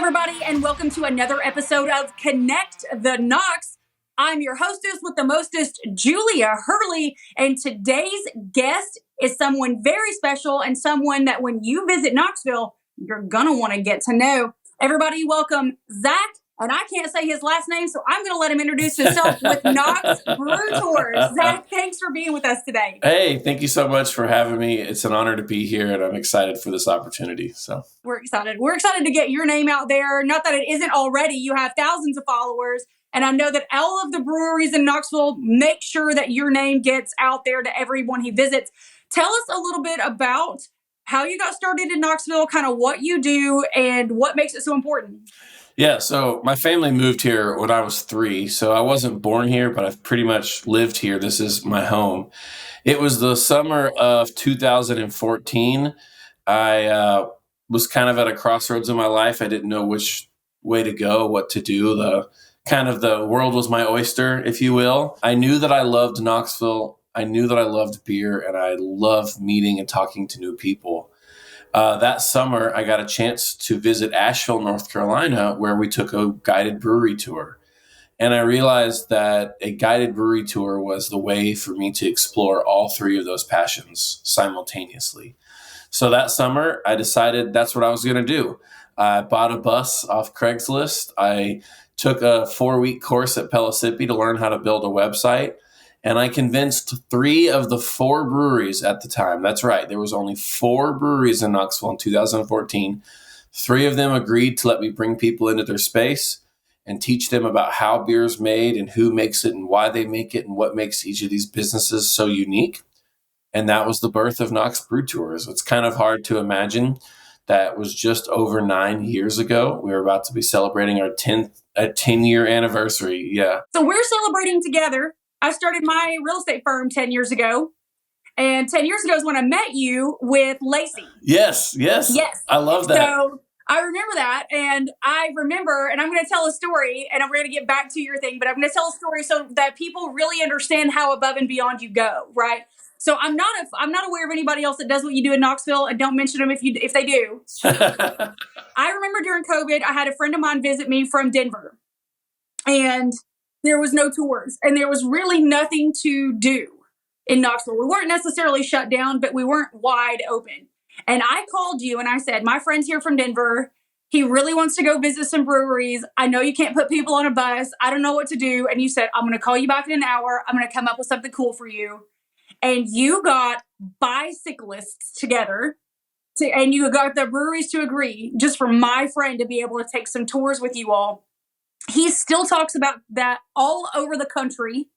everybody, and welcome to another episode of Connect the Knox. I'm your hostess with the mostest, Julia Hurley, and today's guest is someone very special and someone that when you visit Knoxville, you're going to want to get to know. Everybody welcome Zack, and I can't say his last name, so I'm going to let him introduce himself with Knox Brew Tours. Zack, thanks for being with us today. Hey, thank you so much for having me. It's an honor to be here, and I'm excited for this opportunity. So we're excited. We're excited to get your name out there. Not that it isn't already. You have thousands of followers. And I know that all of the breweries in Knoxville make sure that your name gets out there to everyone he visits. Tell us a little bit about how you got started in Knoxville, kind of what you do and what makes it so important. Yeah, so my family moved here when I was 3. So I wasn't born here, but I've pretty much lived here. This is my home. It was the summer of 2014. I was kind of at a crossroads in my life. I didn't know which way to go, what to do. The world was my oyster, if you will. I knew that I loved Knoxville. I knew that I loved beer, and I loved meeting and talking to new people. That summer, I got a chance to visit Asheville, North Carolina, where we took a guided brewery tour. And I realized that a guided brewery tour was the way for me to explore all 3 of those passions simultaneously. So that summer, I decided that's what I was going to do. I bought a bus off Craigslist. I took a 4-week course at Pellissippi to learn how to build a website. And I convinced 3 of the 4 breweries at the time. That's right. There was only 4 breweries in Knoxville in 2014. 3 of them agreed to let me bring people into their space and teach them about how beer is made and who makes it and why they make it and what makes each of these businesses so unique. And that was the birth of Knox Brew Tours. It's kind of hard to imagine that was just over 9 years ago. We were about to be celebrating our 10-year anniversary. Yeah. So we're celebrating together. I started my real estate firm 10 years ago. And 10 years ago is when I met you with Lacey. Yes. I love that. So I remember that. And I remember, and I'm going to tell a story, and I'm going to get back to your thing, but I'm going to tell a story so that people really understand how above and beyond you go, right? So I'm not aware of anybody else that does what you do in Knoxville, and don't mention them if they do. I remember during COVID, I had a friend of mine visit me from Denver. And there was no tours, and there was really nothing to do in Knoxville. We weren't necessarily shut down, but we weren't wide open. And I called you and I said, my friend's here from Denver. He really wants to go visit some breweries. I know you can't put people on a bus. I don't know what to do. And you said, I'm going to call you back in an hour. I'm going to come up with something cool for you. And you got bicyclists together and you got the breweries to agree just for my friend to be able to take some tours with you all. He still talks about that all over the country,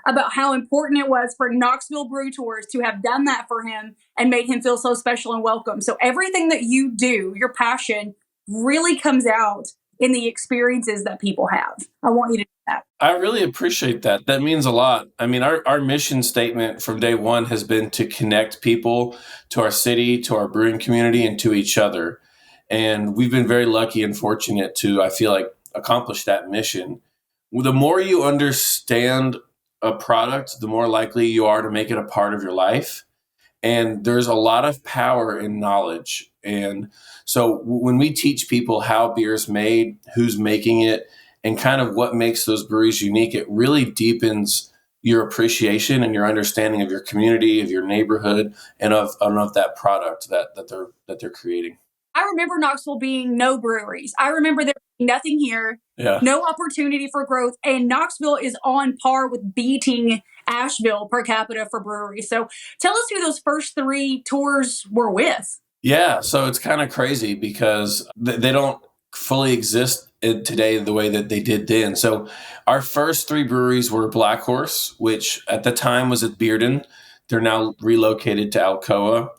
about how important it was for Knoxville Brew Tours to have done that for him and made him feel so special and welcome. So everything that you do, your passion, really comes out in the experiences that people have. I want you to do that. I really appreciate that. That means a lot. I mean, our mission statement from day one has been to connect people to our city, to our brewing community, and to each other. And we've been very lucky and fortunate to, I feel like, accomplish that mission. The more you understand a product, the more likely you are to make it a part of your life. And there's a lot of power in knowledge. And so when we teach people how beer is made, who's making it, and kind of what makes those breweries unique, it really deepens your appreciation and your understanding of your community, of your neighborhood, and of that product that they're creating. I remember Knoxville being no breweries. I remember there being nothing here, no opportunity for growth. And Knoxville is on par with beating Asheville per capita for breweries. So tell us who those first 3 tours were with. Yeah, so it's kind of crazy because they don't fully exist today the way that they did then. So our first 3 breweries were Black Horse, which at the time was at Bearden. They're now relocated to Alcoa.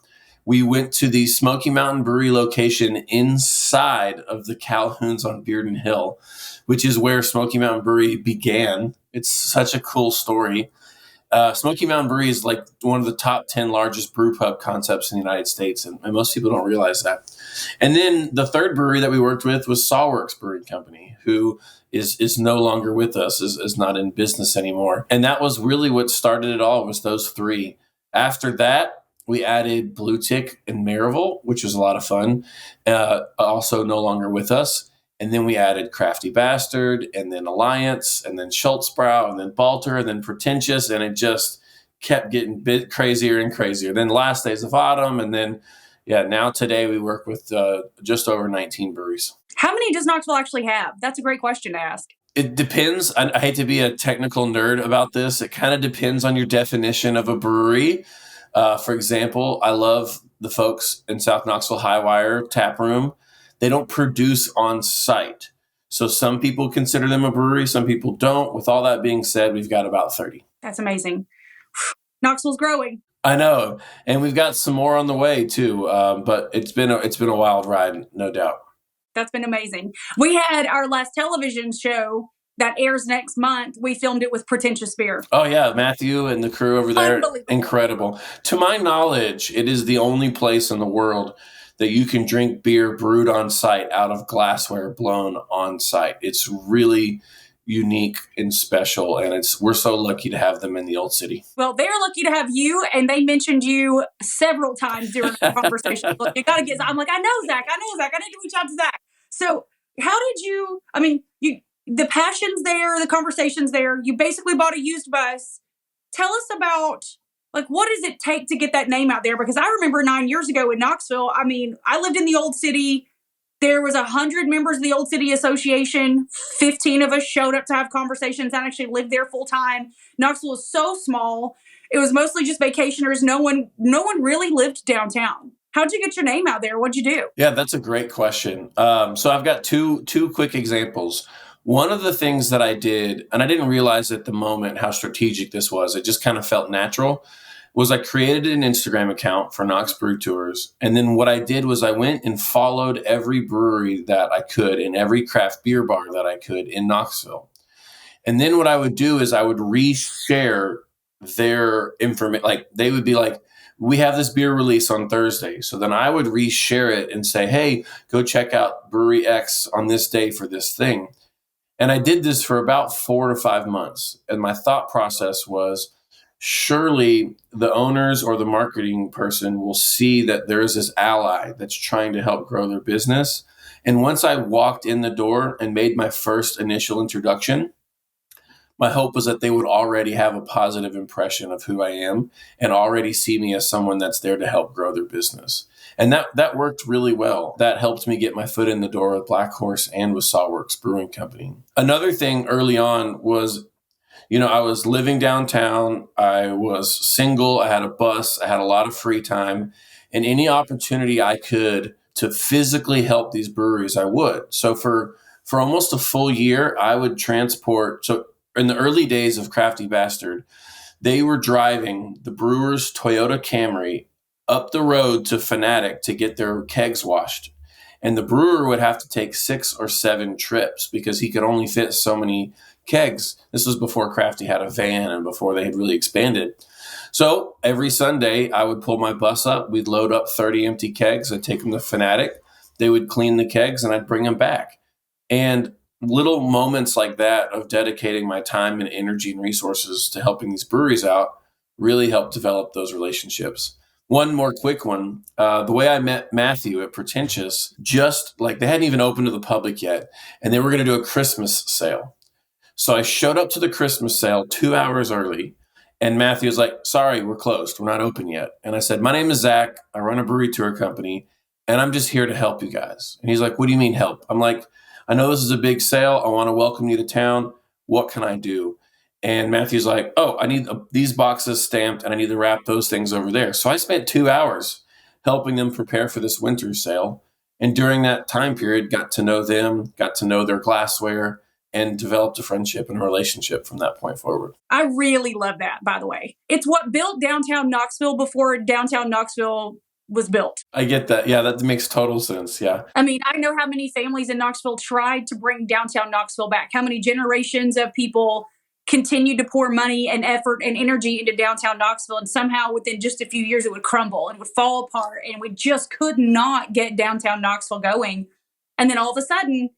We went to the Smoky Mountain Brewery location inside of the Calhouns on Bearden Hill, which is where Smoky Mountain Brewery began. It's such a cool story. Smoky Mountain Brewery is like one of the top 10 largest brew pub concepts in the United States, and most people don't realize that. And then the third brewery that we worked with was Sawworks Brewing Company, who is no longer with us, is not in business anymore. And that was really what started it all, was those 3. After that, we added Blue Tick in Maryville, which was a lot of fun, also no longer with us. And then we added Crafty Bastard, and then Alliance, and then Schultzbrow, and then Balter, and then Pretentious, and it just kept getting bit crazier and crazier. Then Last Days of Autumn, and then, now today we work with just over 19 breweries. How many does Knoxville actually have? That's a great question to ask. It depends. I hate to be a technical nerd about this. It kind of depends on your definition of a brewery. For example, I love the folks in South Knoxville Highwire Tap Room. They don't produce on site. So some people consider them a brewery, some people don't. With all that being said, we've got about 30. That's amazing. Knoxville's growing. I know. And we've got some more on the way too. But it's been a wild ride, no doubt. That's been amazing. We had our last television show that airs next month. We filmed it with Pretentious Beer. Oh, yeah. Matthew and the crew over there. Incredible. To my knowledge, it is the only place in the world that you can drink beer brewed on site out of glassware blown on site. It's really unique and special, and we're so lucky to have them in the Old City. Well, they're lucky to have you, and they mentioned you several times during the conversation. Look, you got to I'm like, I know Zach. I need to reach out to Zach. So how did you, the passion's there, the conversation's there. You basically bought a used bus. Tell us about, what does it take to get that name out there? Because I remember 9 years ago in Knoxville, I lived in the Old City. There was 100 members of the Old City Association. 15 of us showed up to have conversations and actually lived there full time. Knoxville was so small. It was mostly just vacationers. No one really lived downtown. How'd you get your name out there? What'd you do? Yeah, that's a great question. So I've got two quick examples. One of the things that I did, and I didn't realize at the moment how strategic this was, it just kind of felt natural, was I created an Instagram account for Knox Brew Tours. And then what I did was I went and followed every brewery that I could and every craft beer bar that I could in Knoxville. And then what I would do is I would reshare their information. They would be like, we have this beer release on Thursday. So then I would reshare it and say, hey, go check out Brewery X on this day for this thing. And I did this for about 4 to 5 months. And my thought process was, surely the owners or the marketing person will see that there is this ally that's trying to help grow their business. And once I walked in the door and made my first initial introduction, my hope was that they would already have a positive impression of who I am and already see me as someone that's there to help grow their business. And that worked really well. That helped me get my foot in the door with Black Horse and with Sawworks Brewing Company. Another thing early on was, I was living downtown. I was single. I had a bus. I had a lot of free time. And any opportunity I could to physically help these breweries, I would. So for almost a full year, I would transport. So in the early days of Crafty Bastard, they were driving the brewer's Toyota Camry up the road to Fanatic to get their kegs washed. And the brewer would have to take 6 or 7 trips because he could only fit so many kegs. This was before Crafty had a van and before they had really expanded. So every Sunday I would pull my bus up. We'd load up 30 empty kegs. I'd take them to Fanatic. They would clean the kegs and I'd bring them back. And little moments like that of dedicating my time and energy and resources to helping these breweries out really helped develop those relationships. One more quick one. The way I met Matthew at Pretentious, just they hadn't even opened to the public yet, and they were going to do a Christmas sale. So I showed up to the Christmas sale 2 hours early, and Matthew was like, sorry, we're closed. We're not open yet. And I said, my name is Zach. I run a brewery tour company, and I'm just here to help you guys. And he's like, what do you mean help? I'm like, I know this is a big sale. I want to welcome you to town. What can I do? And Matthew's like, oh, I need these boxes stamped and I need to wrap those things over there. So I spent 2 hours helping them prepare for this winter sale. And during that time period, got to know them, got to know their glassware, and developed a friendship and a relationship from that point forward. I really love that, by the way. It's what built downtown Knoxville before downtown Knoxville was built. I get that. Yeah, that makes total sense. Yeah. I know how many families in Knoxville tried to bring downtown Knoxville back. How many generations of people continued to pour money and effort and energy into downtown Knoxville. And somehow within just a few years, it would crumble and would fall apart. And we just could not get downtown Knoxville going. And then all of a sudden,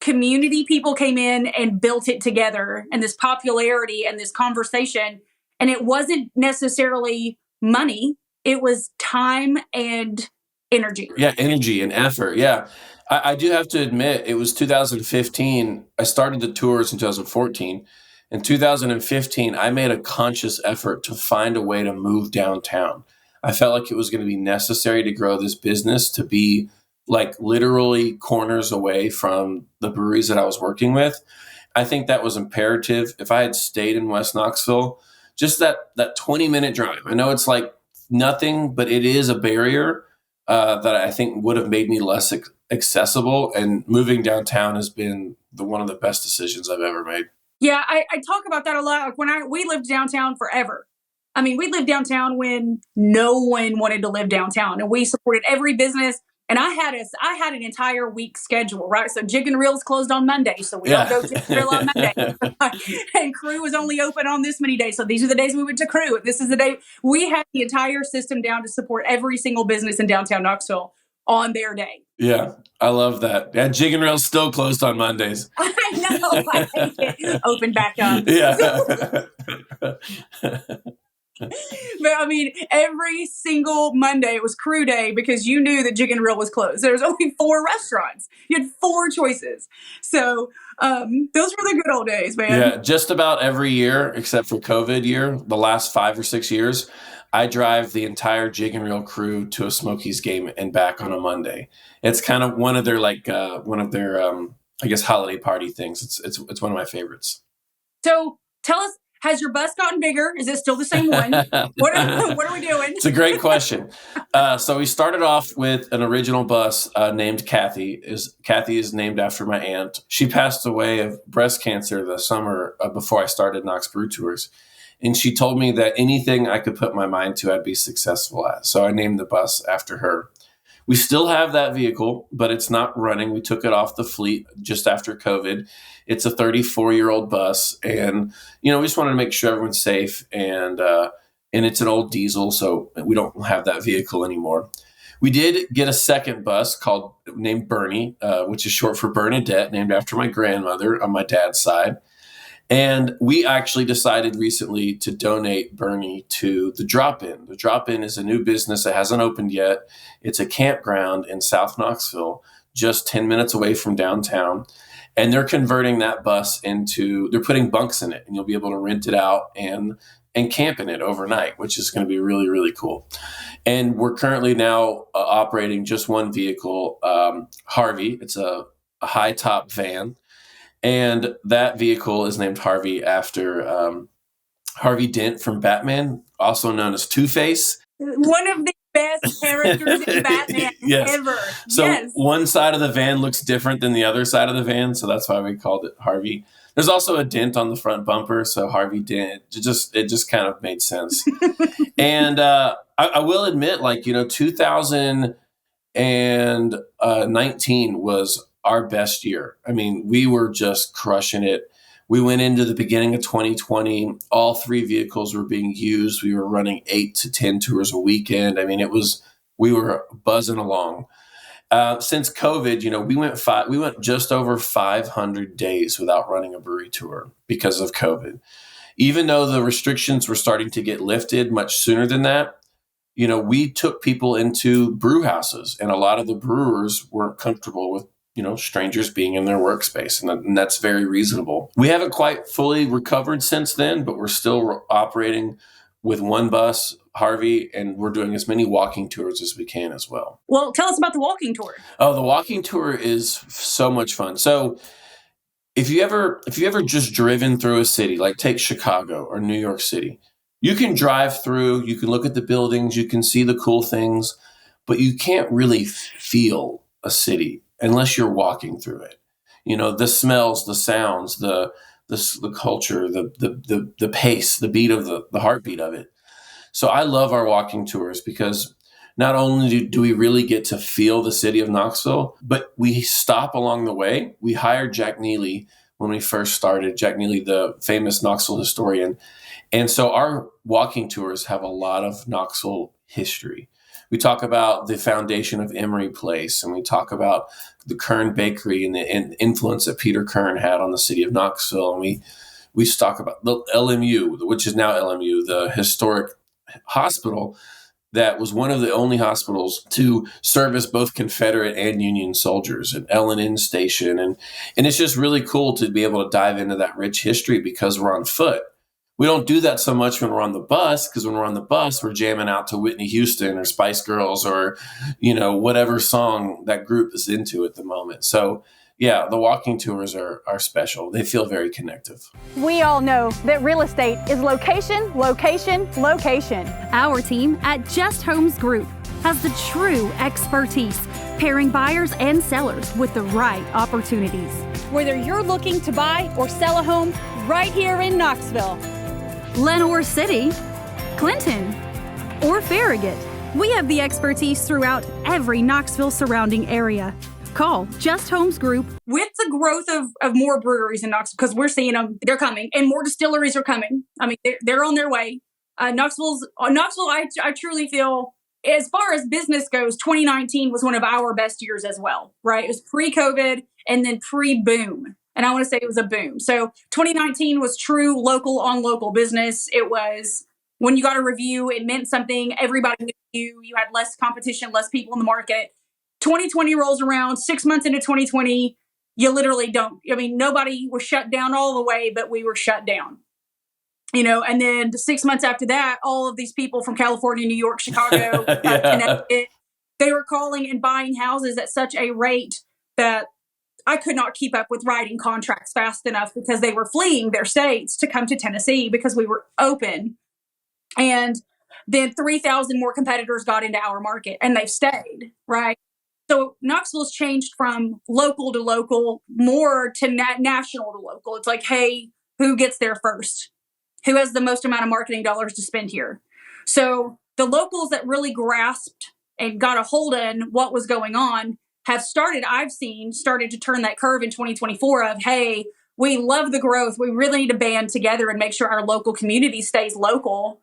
community people came in and built it together, and this popularity and this conversation. And it wasn't necessarily money. It was time and energy. Yeah, energy and effort. Yeah. I do have to admit, it was 2015. I started the tours in 2014. In 2015, I made a conscious effort to find a way to move downtown. I felt like it was going to be necessary to grow this business to be like literally corners away from the breweries that I was working with. I think that was imperative. If I had stayed in West Knoxville, just that 20-minute drive. I know it's like nothing, but it is a barrier that I think would have made me less accessible. And moving downtown has been one of the best decisions I've ever made. Yeah, I talk about that a lot. Like we lived downtown forever. I mean, we lived downtown when no one wanted to live downtown, and we supported every business. And I had an entire week schedule, right? So Jig and Reel's closed on Monday, so we don't go Jig and Reel on Monday. And Crew was only open on this many days, so these are the days we went to Crew. This is the day we had the entire system down to support every single business in downtown Knoxville on their day. Yeah, I love that. Yeah, Jig and Reel's still closed on Mondays. I know. I hate it. Open back up. Yeah. But I mean, every single Monday was Crew Day because you knew that Jig and Reel was closed. There was only 4 restaurants. You had 4 choices. So those were the good old days, man. Yeah, just about every year, except for COVID year, the last 5 or 6 years, I drive the entire Jig and Reel crew to a Smokies game and back on a Monday. It's kind of one of their I guess holiday party things. It's one of my favorites. So tell us, has your bus gotten bigger? Is it still the same one? What are we doing? It's a great question. So we started off with an original bus named Kathy. Kathy is named after my aunt. She passed away of breast cancer the summer before I started Knox Brew Tours. And she told me that anything I could put my mind to, I'd be successful at. So I named the bus after her. We still have that vehicle, but it's not running. We took it off the fleet just after COVID. It's a 34-year-old bus, and we just wanted to make sure everyone's safe. And it's an old diesel, so we don't have that vehicle anymore. We did get a second bus named Bernie, which is short for Bernadette, named after my grandmother on my dad's side. And we actually decided recently to donate Bernie to the Drop-In. The Drop-In is a new business that hasn't opened yet. It's a campground in South Knoxville, just 10 minutes away from downtown. And they're converting that bus they're putting bunks in it, and you'll be able to rent it out and camp in it overnight, which is going to be really, really cool. And we're currently now operating just one vehicle, Harvey. It's a high top van. And that vehicle is named Harvey after Harvey Dent from Batman, also known as Two-Face. One of the best characters in Batman ever. So one side of the van looks different than the other side of the van, so that's why we called it Harvey. There's also a dent on the front bumper, so Harvey Dent. It just kind of made sense. And I will admit, 2019 was our best year. I mean, we were just crushing it. We went into the beginning of 2020. All 3 vehicles were being used. We were running 8 to 10 tours a weekend. I mean, we were buzzing along. Since COVID, we went just over 500 days without running a brewery tour because of COVID. Even though the restrictions were starting to get lifted much sooner than that, we took people into brew houses, and a lot of the brewers weren't comfortable with strangers being in their workspace, and that's very reasonable. We haven't quite fully recovered since then, but we're still operating with one bus, Harvey, and we're doing as many walking tours as we can as well. Well, tell us about the walking tour. Oh, the walking tour is so much fun. So if you ever just driven through a city, like take Chicago or New York City, you can drive through, you can look at the buildings, you can see the cool things, but you can't really feel a city unless you're walking through it. The smells, the sounds, the culture, the pace, the beat of the heartbeat of it. So I love our walking tours because not only do we really get to feel the city of Knoxville, but we stop along the way. We hired Jack Neely when we first started, Jack Neely, the famous Knoxville historian. And so our walking tours have a lot of Knoxville history. We talk about the foundation of Emery Place, and we talk about the Kern Bakery and the influence that Peter Kern had on the city of Knoxville. And we talk about the LMU, which is now LMU, the historic hospital that was one of the only hospitals to service both Confederate and Union soldiers, and L&N Station. And it's just really cool to be able to dive into that rich history because we're on foot. We don't do that so much when we're on the bus, because when we're on the bus, we're jamming out to Whitney Houston or Spice Girls or, whatever song that group is into at the moment. So yeah, the walking tours are special. They feel very connective. We all know that real estate is location, location, location. Our team at Just Homes Group has the true expertise, pairing buyers and sellers with the right opportunities. Whether you're looking to buy or sell a home right here in Knoxville, Lenoir City, Clinton, or Farragut, we have the expertise throughout every Knoxville surrounding area. Call Just Homes Group. With the growth of more breweries in Knoxville, because we're seeing them, they're coming, and more distilleries are coming. I mean, they're on their way. Knoxville, I truly feel, as far as business goes, 2019 was one of our best years as well, right? It was pre-COVID and then pre-boom. And I want to say it was a boom. So 2019 was true local on local business. It was when you got a review, it meant something. Everybody knew you. You had less competition, less people in the market. 2020 rolls around, 6 months into 2020, you literally don't. I mean, nobody was shut down all the way, but we were shut down. And then 6 months after that, all of these people from California, New York, Chicago, Connecticut, they were calling and buying houses at such a rate that I could not keep up with writing contracts fast enough because they were fleeing their states to come to Tennessee because we were open. And then 3,000 more competitors got into our market and they've stayed, right? So Knoxville's changed from local to local more to national to local. It's like, hey, who gets there first? Who has the most amount of marketing dollars to spend here? So the locals that really grasped and got a hold on what was going on have started to turn that curve in 2024 of, hey, we love the growth. We really need to band together and make sure our local community stays local.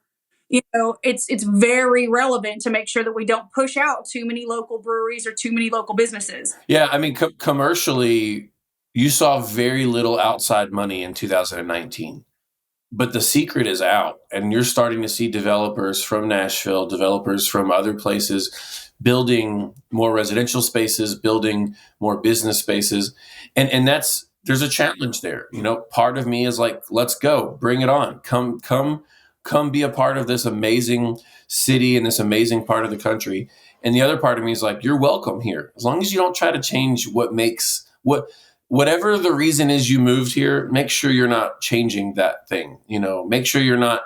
It's very relevant to make sure that we don't push out too many local breweries or too many local businesses. Yeah, I mean, commercially, you saw very little outside money in 2019. But the secret is out, and you're starting to see developers from Nashville, developers from other places building more residential spaces, building more business spaces. And there's a challenge there. Part of me is like, let's go, bring it on. Come be a part of this amazing city and this amazing part of the country. And the other part of me is like, you're welcome here. As long as you don't try to change whatever the reason is you moved here, make sure you're not changing that thing. Make sure you're not,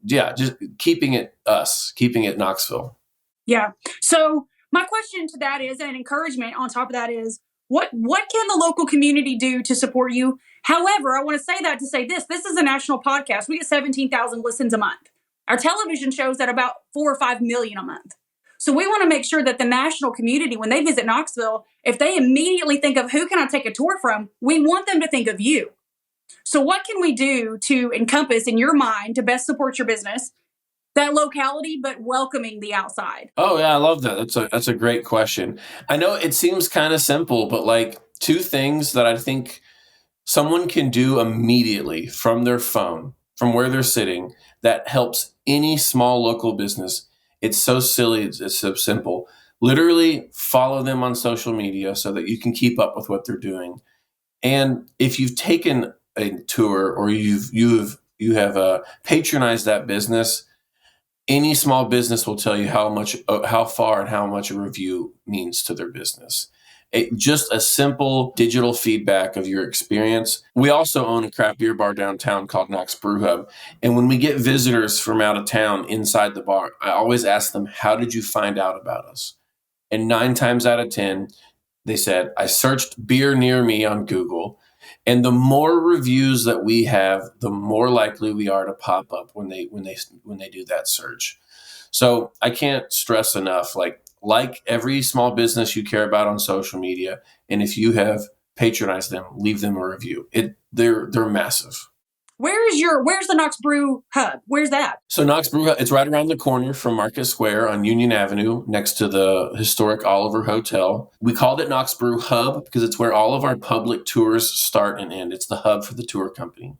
just keeping it Knoxville. Yeah. So my question to that is, and encouragement on top of that is, what can the local community do to support you? However, I want to say that to say this is a national podcast. We get 17,000 listens a month. Our television shows at about 4 or 5 million a month. So we want to make sure that the national community, when they visit Knoxville, if they immediately think of who can I take a tour from, we want them to think of you. So what can we do to encompass in your mind to best support your business, that locality, but welcoming the outside? Oh yeah, I love that. That's a great question. I know it seems kind of simple, but like 2 things that I think someone can do immediately from their phone, from where they're sitting, that helps any small local business. It's so silly. It's so simple. Literally follow them on social media so that you can keep up with what they're doing. And if you've taken a tour or you have patronized that business, any small business will tell you how far and how much a review means to their business. Just a simple digital feedback of your experience. We also own a craft beer bar downtown called Knox Brew Hub. And when we get visitors from out of town inside the bar, I always ask them, how did you find out about us? And 9 times out of 10, they said, I searched beer near me on Google. And the more reviews that we have, the more likely we are to pop up when they do that search. So I can't stress enough, like every small business you care about on social media, and if you have patronized them, leave them a review. They're massive. Where's the Knox Brew Hub? Where's that? So Knox Brew Hub, it's right around the corner from Market Square on Union Avenue, next to the historic Oliver Hotel. We called it Knox Brew Hub because it's where all of our public tours start and end. It's the hub for the tour company.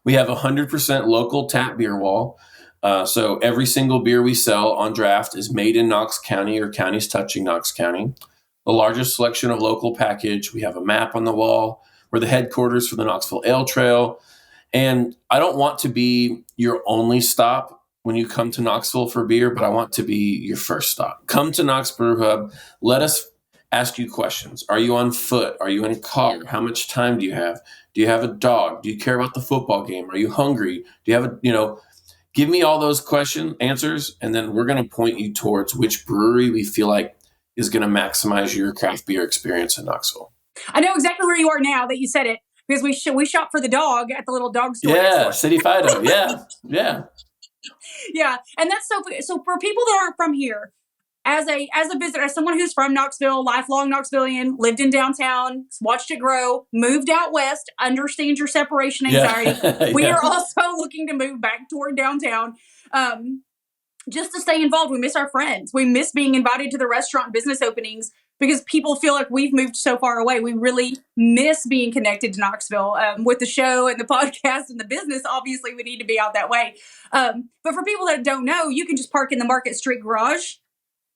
We have 100% local tap beer wall. So every single beer we sell on draft is made in Knox County or counties touching Knox County. The largest selection of local package. We have a map on the wall. We're the headquarters for the Knoxville Ale Trail. And I don't want to be your only stop when you come to Knoxville for beer, but I want to be your first stop. Come to Knox Brew Hub. Let us ask you questions. Are you on foot? Are you in a car? How much time do you have? Do you have a dog? Do you care about the football game? Are you hungry? Do you have give me all those answers, and then we're going to point you towards which brewery we feel like is going to maximize your craft beer experience in Knoxville. I know exactly where you are now that you said it, because we shop for the dog at the little dog store. Yeah, City Fido. Yeah. Yeah, and that's so for people that aren't from here, as a visitor, as someone who's from Knoxville, lifelong Knoxvillian, lived in downtown, watched it grow, moved out west, understands your separation anxiety. Yeah. We are also looking to move back toward downtown. Just to stay involved. We miss our friends. We miss being invited to the restaurant business openings because people feel like we've moved so far away. We really miss being connected to Knoxville with the show and the podcast and the business. Obviously, we need to be out that way. But for people that don't know, you can just park in the Market Street garage,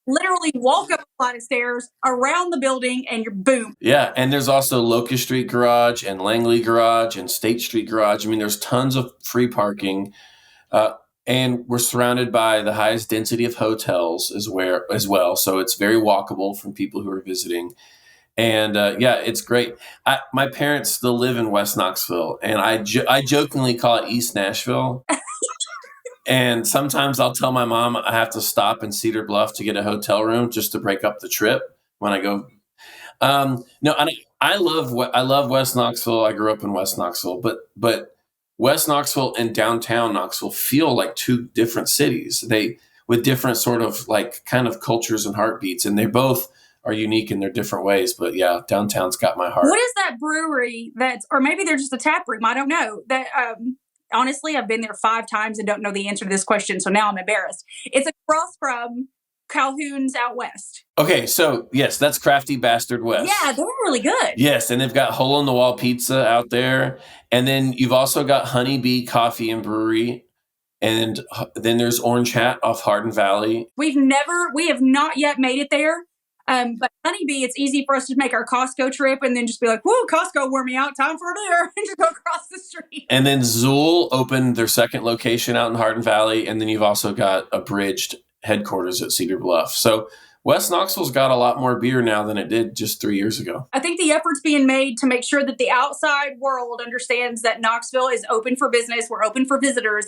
literally walk up a flight of stairs around the building, and you're boom. Yeah, and there's also Locust Street Garage and Langley Garage and State Street Garage. I mean, there's tons of free parking. And we're surrounded by the highest density of hotels as well. So it's very walkable from people who are visiting. And it's great. My parents still live in West Knoxville, and I jokingly call it East Nashville. And sometimes I'll tell my mom I have to stop in Cedar Bluff to get a hotel room just to break up the trip when I go. I love West Knoxville. I grew up in West Knoxville, but West Knoxville and downtown Knoxville feel like two different cities. With different sort of like kind of cultures and heartbeats, and they both are unique in their different ways. But yeah, downtown's got my heart. What is that brewery or maybe they're just a tap room? I don't know. That honestly, I've been there 5 times and don't know the answer to this question, so now I'm embarrassed. It's across from Calhoun's out west. Okay, so yes, that's Crafty Bastard West. Yeah, they're really good. Yes, and they've got Hole in the Wall Pizza out there. And then you've also got Honeybee Coffee and Brewery. And then there's Orange Hat off Hardin Valley. We have not yet made it there. But Honeybee, it's easy for us to make our Costco trip and then just be like, whoa, Costco wore me out, time for a beer, and just go across the street. And then Zool opened their second location out in Hardin Valley. And then you've also got Abridged headquarters at Cedar Bluff. So West Knoxville's got a lot more beer now than it did just 3 years ago. I think the effort's being made to make sure that the outside world understands that Knoxville is open for business. We're open for visitors.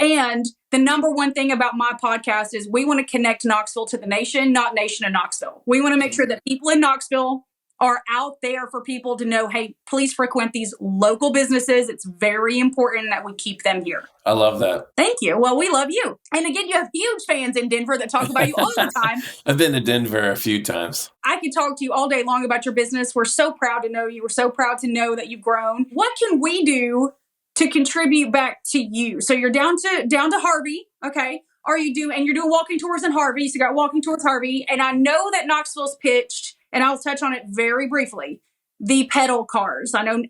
And the number one thing about my podcast is we want to connect Knoxville to the nation, not nation to Knoxville. We want to make sure that people in Knoxville are out there for people to know, hey, please frequent these local businesses. It's very important that we keep them here. I love that. Thank you. Well, we love you. And again, you have huge fans in Denver that talk about you all the time. I've been to Denver a few times. I could talk to you all day long about your business. We're so proud to know you. We're so proud to know that you've grown. What can we do to contribute back to you? So you're down to Harvey, okay? You're doing walking tours in Harvey. So you got walking tours Harvey. And I know that Knoxville's pitched, and I'll touch on it very briefly, the pedal cars. I know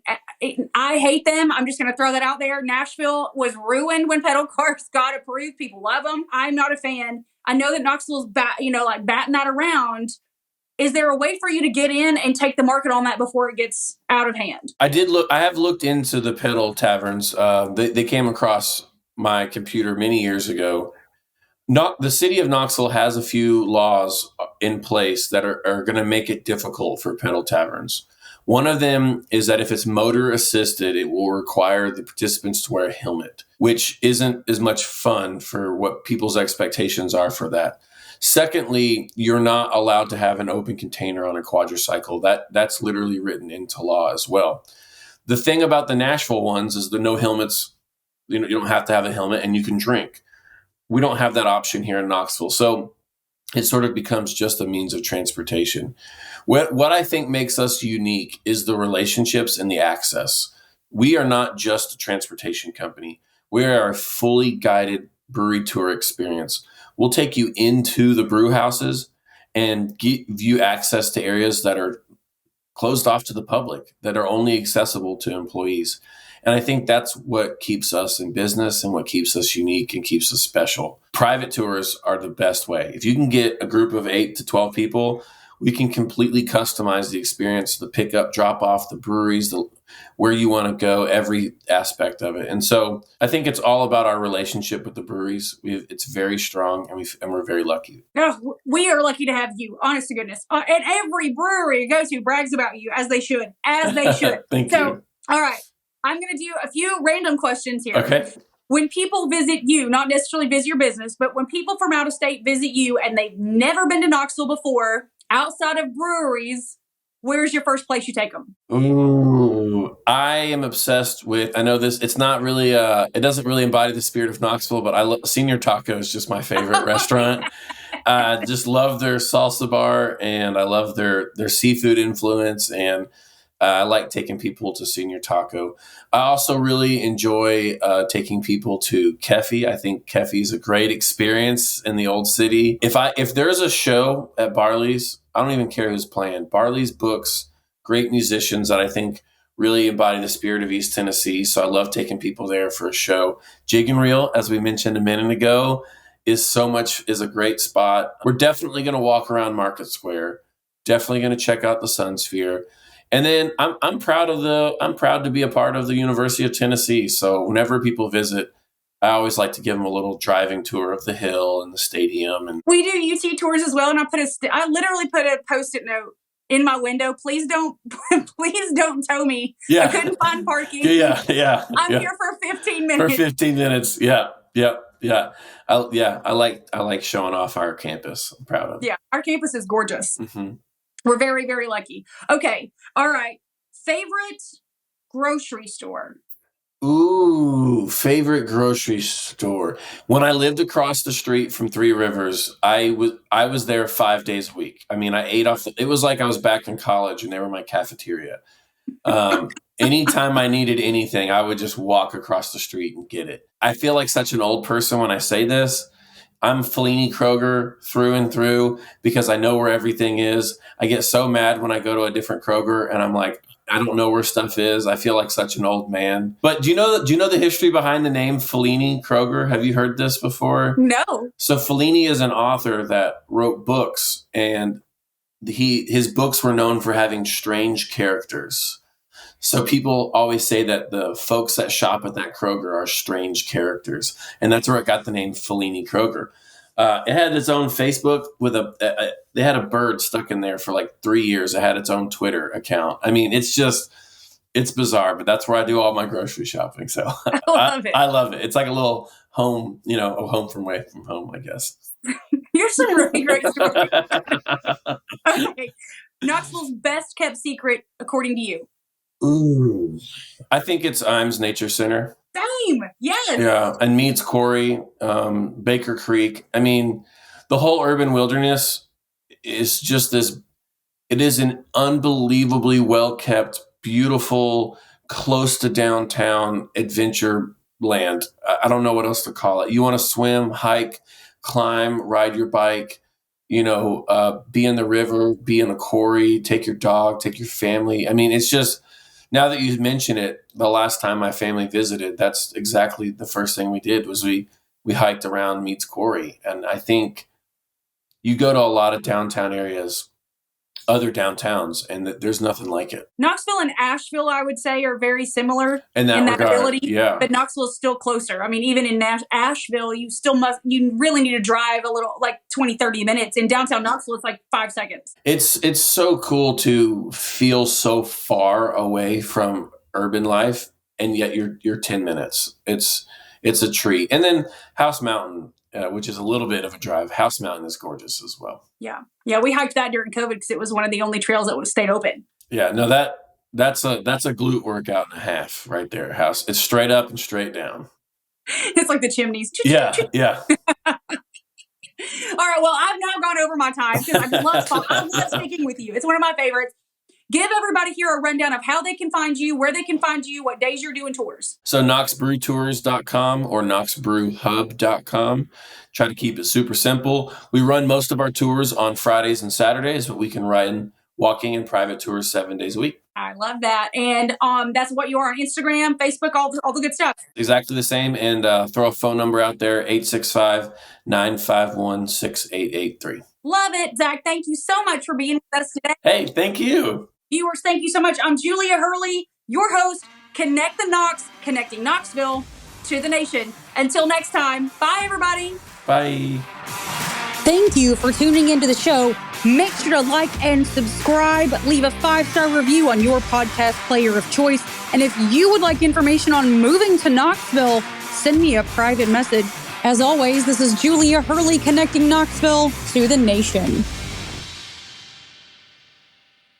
I hate them. I'm just going to throw that out there. Nashville was ruined when pedal cars got approved. People love them. I'm not a fan. I know that Knoxville's batting that around. Is there a way for you to get in and take the market on that before it gets out of hand? I have looked into the pedal taverns. They came across my computer many years ago. The city of Knoxville has a few laws in place that are going to make it difficult for pedal taverns. One of them is that if it's motor assisted, it will require the participants to wear a helmet, which isn't as much fun for what people's expectations are for that. Secondly, you're not allowed to have an open container on a quadricycle. That's literally written into law as well. The thing about the Nashville ones is the no helmets. You don't have to have a helmet and you can drink. We don't have that option here in Knoxville. So it sort of becomes just a means of transportation. What I think makes us unique is the relationships and the access. We are not just a transportation company. We are a fully guided brewery tour experience. We'll take you into the brew houses and give you access to areas that are closed off to the public, that are only accessible to employees. And I think that's what keeps us in business and what keeps us unique and keeps us special. Private tours are the best way. If you can get a group of 8 to 12 people, we can completely customize the experience, the pickup, drop off, the breweries, where you want to go, every aspect of it. And so I think it's all about our relationship with the breweries. It's very strong, and we're very lucky. Oh, we are lucky to have you, honest to goodness. And every brewery you go to brags about you, as they should. Thank you. All right, I'm going to do a few random questions here. Okay. When people visit you, not necessarily visit your business, but when people from out of state visit you and they've never been to Knoxville before, outside of breweries, where's your first place you take them? Ooh, I am obsessed with, I know this, it's not really, it doesn't really embody the spirit of Knoxville, but Senior Taco is just my favorite restaurant. Just love their salsa bar, and I love their seafood influence, and I like taking people to Senior Taco. I also really enjoy taking people to Kefi. I think Kefi is a great experience in the old city. If there's a show at Barley's, I don't even care who's playing. Barley's books great musicians that I think really embody the spirit of East Tennessee. So I love taking people there for a show. Jig and Reel, as we mentioned a minute ago, is a great spot. We're definitely going to walk around Market Square. Definitely going to check out the Sun Sphere. And then I'm proud to be a part of the University of Tennessee. So whenever people visit, I always like to give them a little driving tour of the hill and the stadium. And we do UT tours as well. And I literally put a Post-it note in my window. Please don't tow me. Yeah. I couldn't find parking. Yeah. I'm here for 15 minutes. For 15 minutes. Yeah. I like showing off our campus. I'm proud of it. Yeah. Our campus is gorgeous. Mm-hmm. We're very, very lucky. Okay. All right. Favorite grocery store? Ooh, favorite grocery store. When I lived across the street from Three Rivers, I was there 5 days a week. I mean, I ate off. It was like I was back in college, and they were my cafeteria. Anytime I needed anything, I would just walk across the street and get it. I feel like such an old person when I say this. I'm Fellini Kroger through and through because I know where everything is. I get so mad when I go to a different Kroger and I'm like, I don't know where stuff is. I feel like such an old man. But do you know the history behind the name Fellini Kroger? Have you heard this before? No. So Fellini is an author that wrote books, and his books were known for having strange characters. So people always say that the folks that shop at that Kroger are strange characters. And that's where it got the name Fellini Kroger. It had its own Facebook with they had a bird stuck in there for like 3 years. It had its own Twitter account. I mean, it's bizarre, but that's where I do all my grocery shopping. So I love it. I love it. It's like a little home, a home from away from home, I guess. Here's some really great stories. Okay. Knoxville's best kept secret, according to you? Ooh, I think it's Imes Nature Center. Same, yes. Yeah, and Meads Quarry, Baker Creek. I mean, the whole urban wilderness is just this. It is an unbelievably well kept, beautiful, close to downtown adventure land. I don't know what else to call it. You want to swim, hike, climb, ride your bike. Be in the river, be in a quarry, take your dog, take your family. I mean, it's just. Now that you mention it, the last time my family visited, that's exactly the first thing we did was we hiked around Meads Quarry. And I think you go to a lot of downtown areas, other downtowns, and there's nothing like it. Knoxville and Asheville, I would say, are very similar in that ability. Yeah. But Knoxville is still closer. I mean, even in Asheville, you really need to drive a little, like 20, 30 minutes. In downtown Knoxville, it's like 5 seconds. It's so cool to feel so far away from urban life, and yet you're 10 minutes. It's a treat. And then House Mountain, which is a little bit of a drive. House Mountain is gorgeous as well. Yeah. We hiked that during COVID because it was one of the only trails that would have stayed open. Yeah, no, that's a glute workout and a half right there. House, it's straight up and straight down. It's like the chimneys. Yeah. All right. Well, I've now gone over my time because I love speaking with you. It's one of my favorites. Give everybody here a rundown of how they can find you, where they can find you, what days you're doing tours. So KnoxBrewTours.com or KnoxBrewHub.com. Try to keep it super simple. We run most of our tours on Fridays and Saturdays, but we can run walking and private tours 7 days a week. I love that. And that's what you are on Instagram, Facebook, all the good stuff. Exactly the same. And throw a phone number out there, 865-951-6883. Love it, Zach. Thank you so much for being with us today. Hey, thank you. Viewers, thank you so much. I'm Julia Hurley, your host, Connect the Knox, connecting Knoxville to the nation. Until next time, bye, everybody. Bye. Thank you for tuning into the show. Make sure to like and subscribe. Leave a 5-star review on your podcast player of choice. And if you would like information on moving to Knoxville, send me a private message. As always, this is Julia Hurley connecting Knoxville to the nation.